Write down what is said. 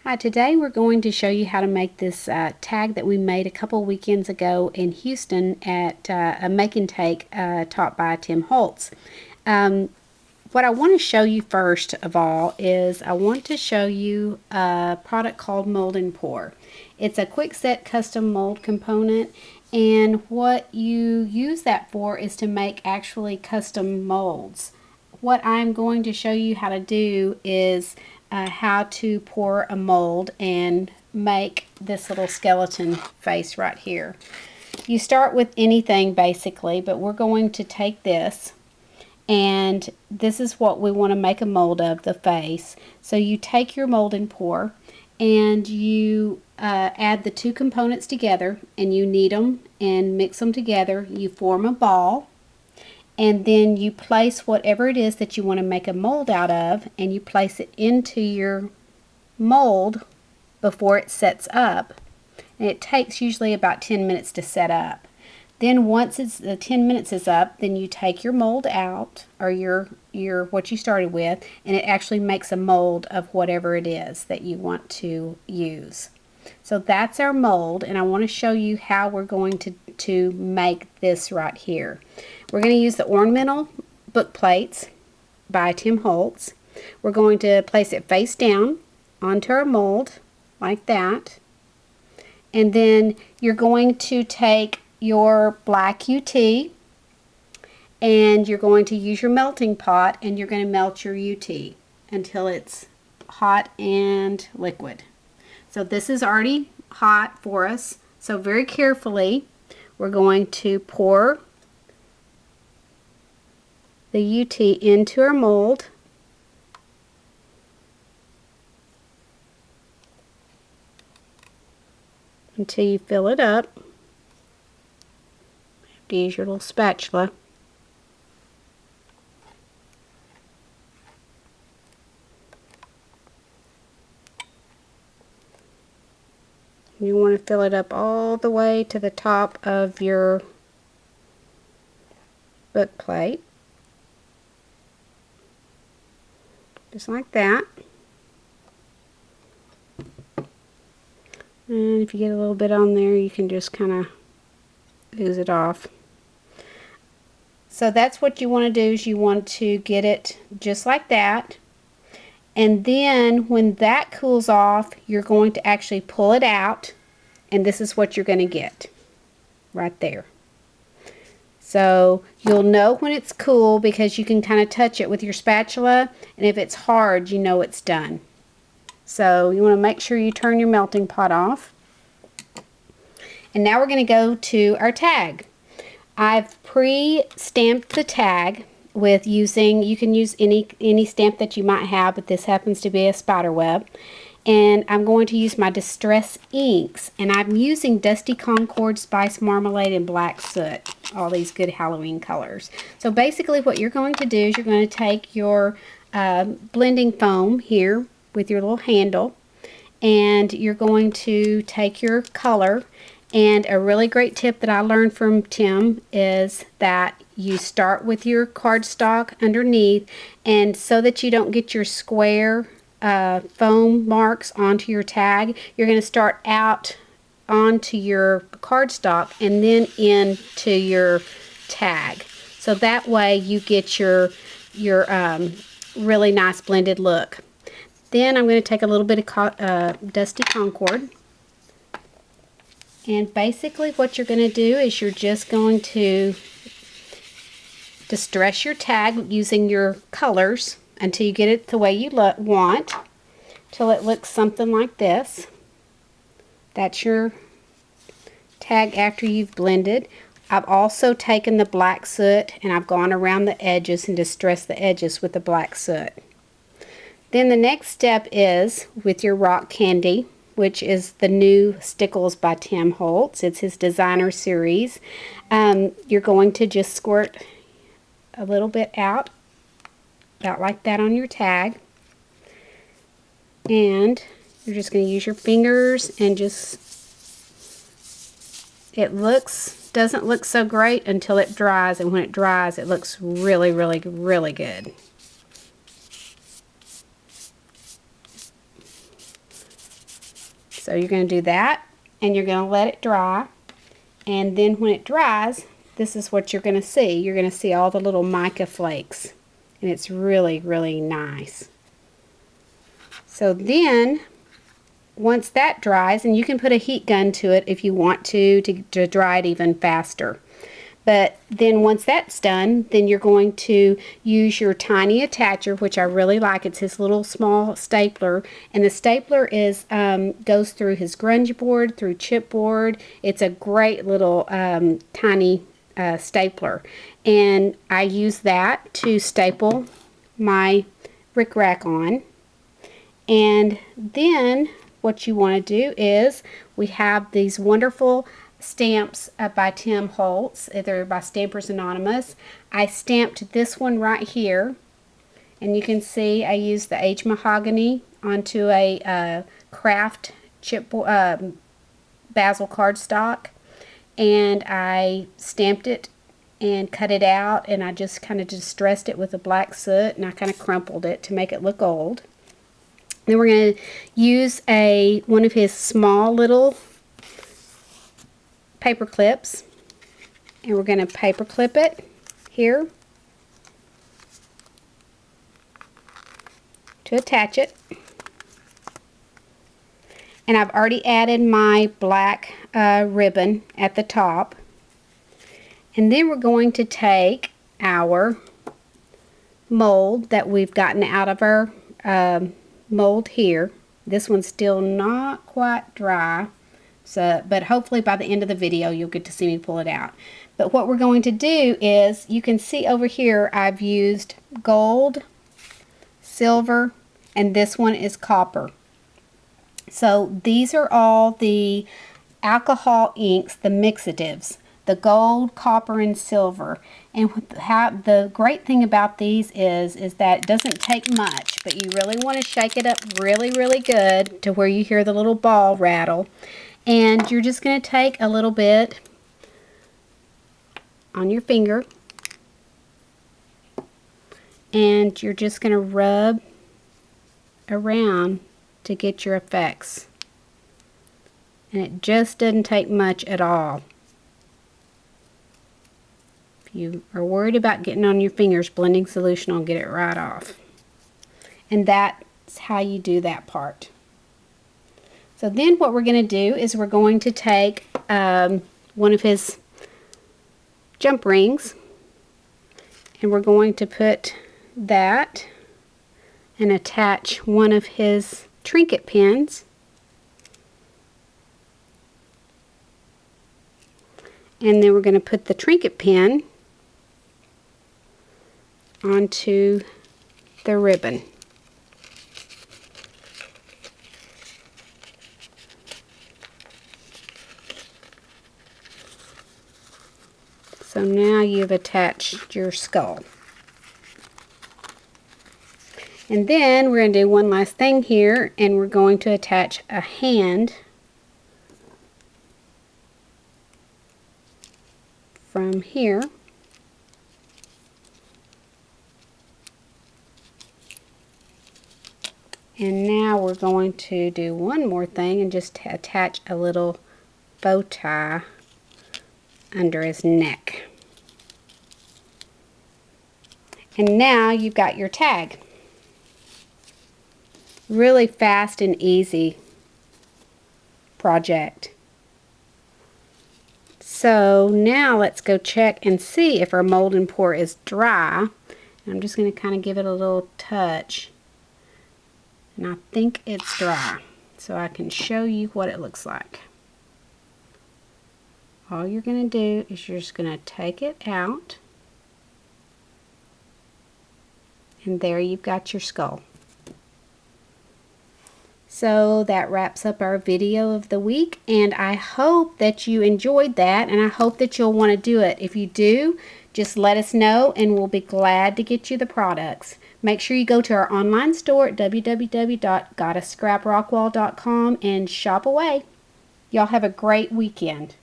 Hi, today we're going to show you how to make this tag that we made a couple weekends ago in Houston at a make and take taught by Tim Holtz. What I want to show you first of all is I want to show you a product called Mold and Pour. It's a quick set custom mold component, and what you use that for is to make actually custom molds. What I'm going to show you how to do is how to pour a mold and make this little skeleton face right here. You start with anything basically, but we're going to take this, and this is what we want to make a mold of, the face. So you take your mold and pour, and you add the two components together, and you knead them and mix them together. You form a ball, and then you place whatever it is that you want to make a mold out of, and you place it into your mold before it sets up. And it takes usually about 10 minutes to set up. Then once the 10 minutes is up, then you take your mold out, or your what you started with, and it actually makes a mold of whatever it is that you want to use. So that's our mold, and I want to show you how we're going to make this right here. We're going to use the ornamental book plates by Tim Holtz. We're going to place it face down onto our mold like that, and then you're going to take your black UT, and you're going to use your melting pot, and you're going to melt your UT until it's hot and liquid. So this is already hot for us, so very carefully we're going to pour the UT into our mold, until you fill it up. You have to use your little spatula. You want to fill it up all the way to the top of your book plate, just like that. And if you get a little bit on there, you can just kind of ooze it off. So that's what you want to do, is you want to get it just like that. And then when that cools off, you're going to actually pull it out, and this is what you're going to get right there. So you'll know when it's cool because you can kind of touch it with your spatula, and if it's hard, you know it's done. So you want to make sure you turn your melting pot off. And now we're going to go to our tag. I've pre-stamped the tag with using, you can use any stamp that you might have, but this happens to be a spider web. And I'm going to use my Distress inks, and I'm using Dusty Concord, Spice Marmalade, and Black Soot, all these good Halloween colors. So basically what you're going to do is you're going to take your blending foam here with your little handle, and you're going to take your color. And a really great tip that I learned from Tim is that you start with your cardstock underneath, and so that you don't get your square foam marks onto your tag, you're going to start out onto your cardstock and then into your tag. So that way you get your really nice blended look. Then I'm going to take a little bit of Dusty Concord. And basically what you're going to do is you're just going to distress your tag using your colors until you get it the way you want, till it looks something like this. That's your tag after you've blended. I've also taken the black soot and I've gone around the edges and distressed the edges with the black soot. Then the next step is with your rock candy, which is the new Stickles by Tim Holtz. It's his designer series. You're going to just squirt a little bit out, about like that on your tag. And you're just going to use your fingers and just, doesn't look so great until it dries, and when it dries it looks really, really, really good. So you're going to do that, and you're going to let it dry. And then when it dries, this is what you're going to see. You're going to see all the little mica flakes. And it's really, really nice. So then, once that dries, and you can put a heat gun to it if you want to dry it even faster. But then once that's done, then you're going to use your tiny attacher, which I really like. It's his little small stapler, and the stapler is goes through his grunge board, through chipboard. It's a great little tiny stapler, and I use that to staple my rickrack on. And then what you want to do is, we have these wonderful stamps by Tim Holtz. They're by Stampers Anonymous. I stamped this one right here, and you can see I used the aged mahogany onto a craft basil cardstock, and I stamped it and cut it out, and I just kind of distressed it with a black soot, and I kind of crumpled it to make it look old. Then we're going to use one of his small little paper clips, and we're going to paper clip it here to attach it. And I've already added my black ribbon at the top. And then we're going to take our mold that we've gotten out of our mold here. This one's still not quite dry, but hopefully by the end of the video you'll get to see me pull it out. But what we're going to do is, you can see over here I've used gold, silver, and this one is copper. So these are all the alcohol inks, the mixatives, the gold, copper, and silver. And the great thing about these is that it doesn't take much, but you really want to shake it up really, really good to where you hear the little ball rattle. And you're just going to take a little bit on your finger, and you're just going to rub around to get your effects. And it just doesn't take much at all. If you are worried about getting on your fingers, blending solution will get it right off. And that's how you do that part. So then what we're going to do is, we're going to take one of his jump rings, and we're going to put that and attach one of his trinket pins. And then we're going to put the trinket pin onto the ribbon. So now you've attached your skull. And then we're going to do one last thing here, and we're going to attach a hand from here. And now we're going to do one more thing and just attach a little bow tie under his neck. And now you've got your tag. Really fast and easy project. So now let's go check and see if our mold and pour is dry. I'm just going to kind of give it a little touch. And I think it's dry, so I can show you what it looks like. All you're going to do is you're just going to take it out, and there you've got your skull. So that wraps up our video of the week, and I hope that you enjoyed that, and I hope that you'll want to do it. If you do, just let us know, and we'll be glad to get you the products. Make sure you go to our online store at www.gottescraprockwall.com and shop away. Y'all have a great weekend.